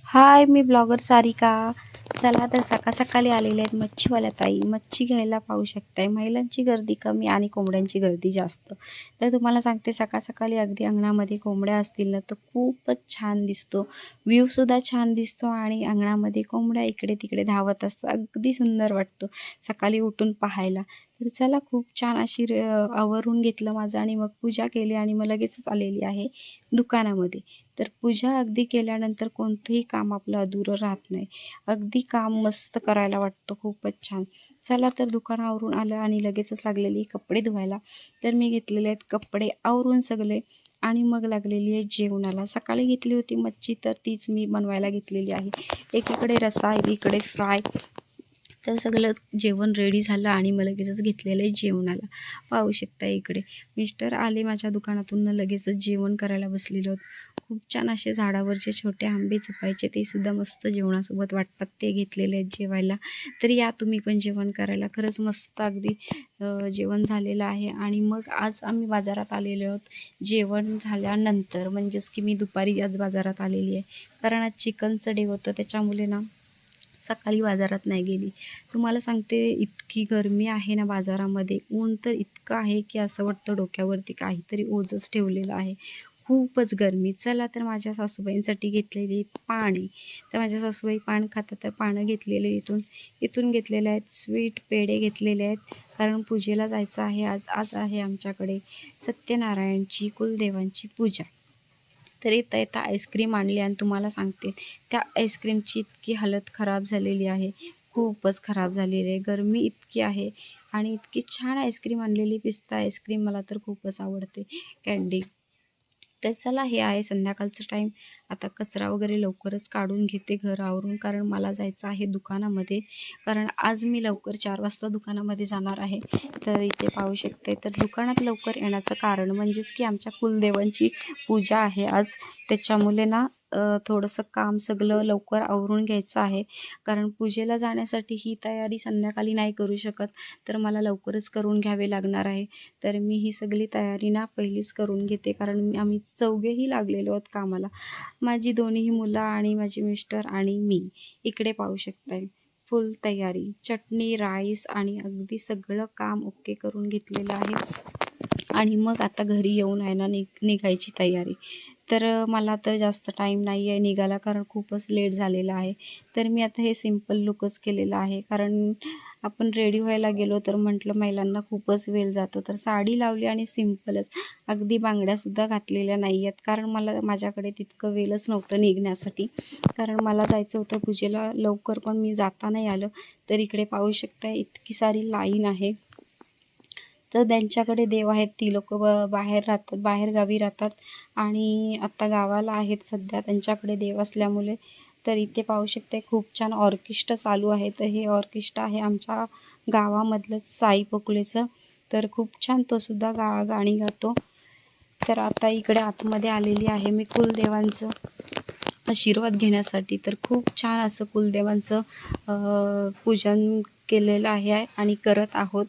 हाय, मी blogger Sarika. चला तर सकाळी आलेले आहेत मच्छीवाल्या ताई. मच्छी घ्यायला पाहू शकताय. महिलांची गर्दी कमी आणि कोंबड्यांची गर्दी जास्त. तर तुम्हाला सांगते सकाळी अगदी अंगणामध्ये कोंबड्या असतील ना तर खूपच छान दिसतो. व्ह्यूसुद्धा छान दिसतो आणि अंगणामध्ये कोंबड्या इकडे-तिकडे धावत असतात. अगदी सुंदर वाटतो सकाळी उठून पाहायला. तर चला खूप छान अशी आवरून घेतलं माझं आणि मग पूजा केली आणि मग लगेचच आलेली आहे दुकानामध्ये. तर पूजा अगदी केल्यानंतर कोणतंही काम आपलं अधुरं राहत नाही. अगदी काम मस्त करायला वाटतं, खूपच छान. चला तर दुकानावरून आलं आणि लगेचच लागलेली कपडे धुवायला. तर मी घेतलेले आहेत कपडे आवरून सगळे आणि मग लागलेली आहे जेवणाला. सकाळी घेतली होती मच्छी तर तीच मी बनवायला घेतलेली आहे. एकीकडे रस्सा, एकीकडे फ्राय. तर सगळं जेवण रेडी झालं आणि मग लगेचच घेतलेलं आहे जेवणाला. पाहू शकता इकडे मिस्टर आले माझ्या दुकानातून लगेचच जेवण करायला बसलेलो आहोत. खूप छान असे झाडावरचे छोटे आंबे चुपायचे ते सुद्धा मस्त जेवणासोबत वाटतात, ते घेतलेले आहेत जेवायला. तर या तुम्ही पण जेवण करायला. खरंच मस्त अगदी जेवण झालेलं आहे. आणि मग आज आम्ही बाजारात आलेलो आहोत जेवण झाल्यानंतर, म्हणजेच की मी दुपारी आज बाजारात आलेली आहे. कारण आज चिकनचं डे होतं त्याच्यामुळे ना सकाळी बाजारात नाही गेली. तुम्हाला सांगते इतकी गरमी आहे ना बाजारामध्ये. ऊन तर इतकं आहे की असं वाटतं डोक्यावरती काहीतरी ओझंच ठेवलेलं आहे. खूपच गरमी. चला तर माझ्या सासूबाईंसाठी घेतलेली पाणी. तर माझ्या सासूबाई पान खातात तर पानं घेतलेले इथून घेतलेले आहेत. स्वीट पेढे घेतलेले आहेत कारण पूजेला जायचं आहे आज. आज आहे आमच्याकडे सत्यनारायणची कुलदेवांची पूजा. तर येता आईस्क्रीम आणली आणि तुम्हाला सांगते त्या आईस्क्रीमची इतकी हालत खराब झालेली आहे. खूपच खराब झालेली आहे. गरमी इतकी आहे आणि इतकी छान आईस्क्रीम आणलेली, पिस्ता आईस्क्रीम मला तर खूपच आवडते, कँडी. तर चला हे आहे संध्याकाळचं टाईम. आता कचरा वगैरे लवकरच काढून घेते घर आवरून, कारण मला जायचं आहे दुकानामध्ये. कारण आज मी लवकर 4 वाजता दुकानामध्ये जाणार आहे. तर इथे पाहू शकते. तर दुकानात लवकर येण्याचं कारण म्हणजेच की आमच्या कुलदेवांची पूजा आहे आज. त्याच्यामुळे ना थोडंसं काम सगळं लवकर आवरून घ्यायचं आहे. कारण पूजेला जाण्यासाठी ही तयारी संध्याकाळी नाही करू शकत, तर मला लवकरच करून घ्यावे लागणार आहे. तर मी ही सगळी तयारी ना पहिलीच करून घेते, कारण आम्ही चौघेही लागलेलो आहोत कामाला. माझी दोन्ही मुलं आणि माझे मिस्टर आणि मी. इकडे पाहू शकताय फुल तयारी, चटणी, राईस आणि अगदी सगळं काम ओके करून घेतलेलं आहे. आणि मग आता घरी येऊन आहे ना निघायची तयारी. तर मला तर जास्त टाईम नाही आहे निघायला, कारण खूपच लेट झालेला आहे. तर मी आता हे सिंपल लुकच केलेला आहे, कारण आपण रेडी व्हायला गेलो तर म्हटलं महिलांना खूपच वेळ जातो. तर साडी लावली आणि सिंपलच, अगदी बांगड्यासुद्धा घातलेल्या नाही आहेत, कारण माझ्याकडे तितकं वेळच नव्हतं निघण्यासाठी. कारण मला जायचं होतं पूजेला लवकर, पण मी जाता नाही आलं. तर इकडे पाहू शकता इतकी सारी लाईन आहे. तर त्यांच्याकडे देव आहेत, ती लोकं बाहेर राहतात, बाहेरगावी राहतात आणि आत्ता गावाला आहेत सध्या. त्यांच्याकडे देव असल्यामुळे. तर इथे पाहू शकते खूप छान ऑर्केस्ट्रा चालू आहे. तर हे ऑर्केस्ट्रा आहे आमच्या गावामधलंच साई पोकलेचं. तर खूप छान तो सुद्धा गाणी गातो. तर आता इकडे आतमध्ये आलेली आहे मी कुलदेवांचं आशीर्वाद घेण्यासाठी. तर खूप छान असं कुलदेवांचं पूजन केलेलं आहे आणि करत आहोत.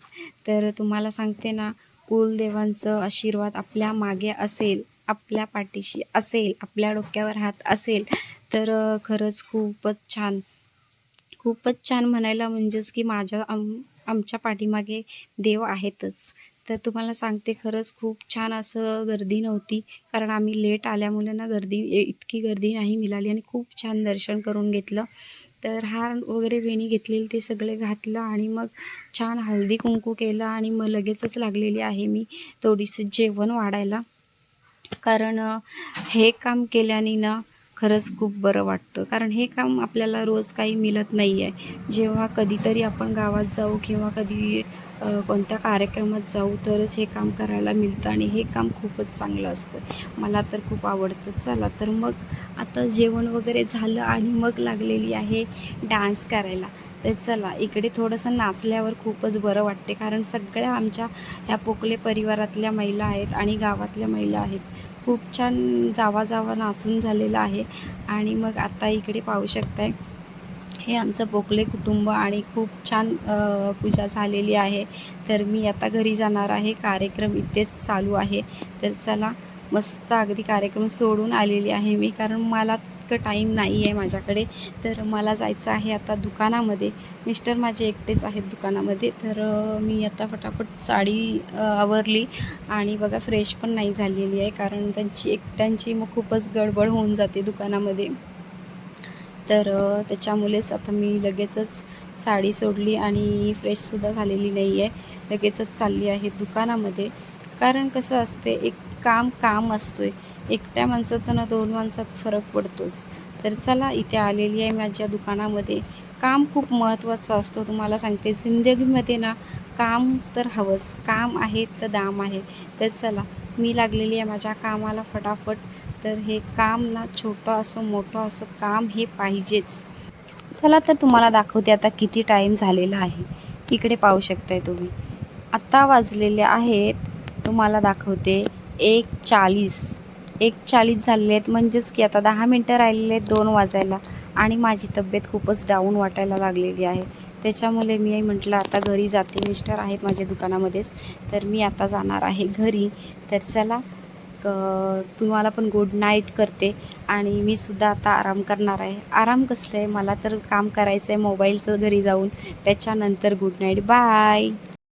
तर तुम्हाला सांगते ना, कुलदेवांचं आशीर्वाद आपल्या मागे असेल, आपल्या पाठीशी असेल, आपल्या डोक्यावर हात असेल तर खरंच खूपच छान म्हणायला, म्हणजेच की आमच्या पाठीमागे देव आहेतच. तर तुम्हाला सांगते खरंच खूप छान असं गर्दी नव्हती, कारण आम्ही लेट आल्यामुळे ना इतकी गर्दी नाही मिळाली आणि खूप छान दर्शन करून घेतलं. तर हार वगैरे वेणी घेतलेली ते सगळे घातलं आणि मग छान हळदी कुंकू केलं आणि मग लगेचच लागलेली आहे मी थोडीशी जेवण वाढायला. कारण हे काम केल्याने ना खरंच खूप बरं वाटतं, कारण हे काम आपल्याला रोज काही मिळत नाही आहे. जेव्हा कधीतरी आपण गावात जाऊ किंवा कधी कोणत्या कार्यक्रमात जाऊ तरच हे काम करायला मिळतं आणि हे काम खूपच चांगलं असतं. मला तर खूप आवडतं. चला तर मग आता जेवण वगैरे झालं आणि मग लागलेली आहे डान्स करायला. तर चला इकडे थोडंसं नाचल्यावर खूपच बरं वाटते, कारण सगळ्या आमच्या ह्या पोकले परिवारातल्या महिला आहेत आणि गावातल्या महिला आहेत. खूप छान जावा नाचून झालेलं आहे. आणि मग आता इकडे पाहू शकताय हे आमचं पोकले कुटुंब आणि खूप छान पूजा झालेली आहे. तर मी आता घरी जाणार आहे, कार्यक्रम इथेच चालू आहे. तर चला मस्त अगदी कार्यक्रम सोडून आलेली आहे मी, कारण मला इतकं टाईम नाही आहे माझ्याकडे. तर मला जायचं आहे आता दुकानामध्ये. मिस्टर माझे एकटेच आहेत दुकानामध्ये. तर मी आता फटाफट साडी आवरली आणि बघा फ्रेश पण नाही झालेली आहे, कारण त्यांची एकट्यांची मग खूपच गडबड होऊन जाते दुकानामध्ये. तर त्याच्यामुळेच आता मी लगेचच साडी सोडली आणि फ्रेशसुद्धा झालेली नाही आहे. लगेचच चालली आहे दुकानामध्ये. कारण कसं असते, एक काम असतो आहे. एकट्या माणसाचा ना 2 माणसात फरक पडतोच. तर चला, इथे आलेली आहे माझ्या दुकानामध्ये. काम खूप महत्त्वाचं असतं, तुम्हाला सांगते. जिंदगीमध्ये ना काम तर हवंच. काम आहे तर दाम आहे. तर चला, मी लागलेली आहे माझ्या कामाला फटाफट. तर हे काम ना छोटं असो मोठं असो, काम हे पाहिजेच. चला तर तुम्हाला दाखवते आता किती टाईम झालेला आहे. इकडे पाहू शकताय तुम्ही. आत्ता वाजलेले आहेत, तुम्हाला दाखवते 1:40. 1:40 झालेले आहेत, म्हणजेच की आता 10 मिनटं राहिलेले आहेत 2 वाजायला. आणि माझी तब्येत खूपच डाऊन वाटायला लागलेली आहे. त्याच्यामुळे मी म्हटलं आता घरी जाते. मिस्टर आहेत माझ्या दुकानामध्येच, तर मी आता जाणार आहे घरी. तर चला, तुम्हाला पण गुड नाईट करते आणि मी सुद्धा आता आराम करणार आहे. आराम कसलं आहे, मला तर काम करायचं आहे मोबाईलचं घरी जाऊन. त्याच्यानंतर गुड नाईट, बाय.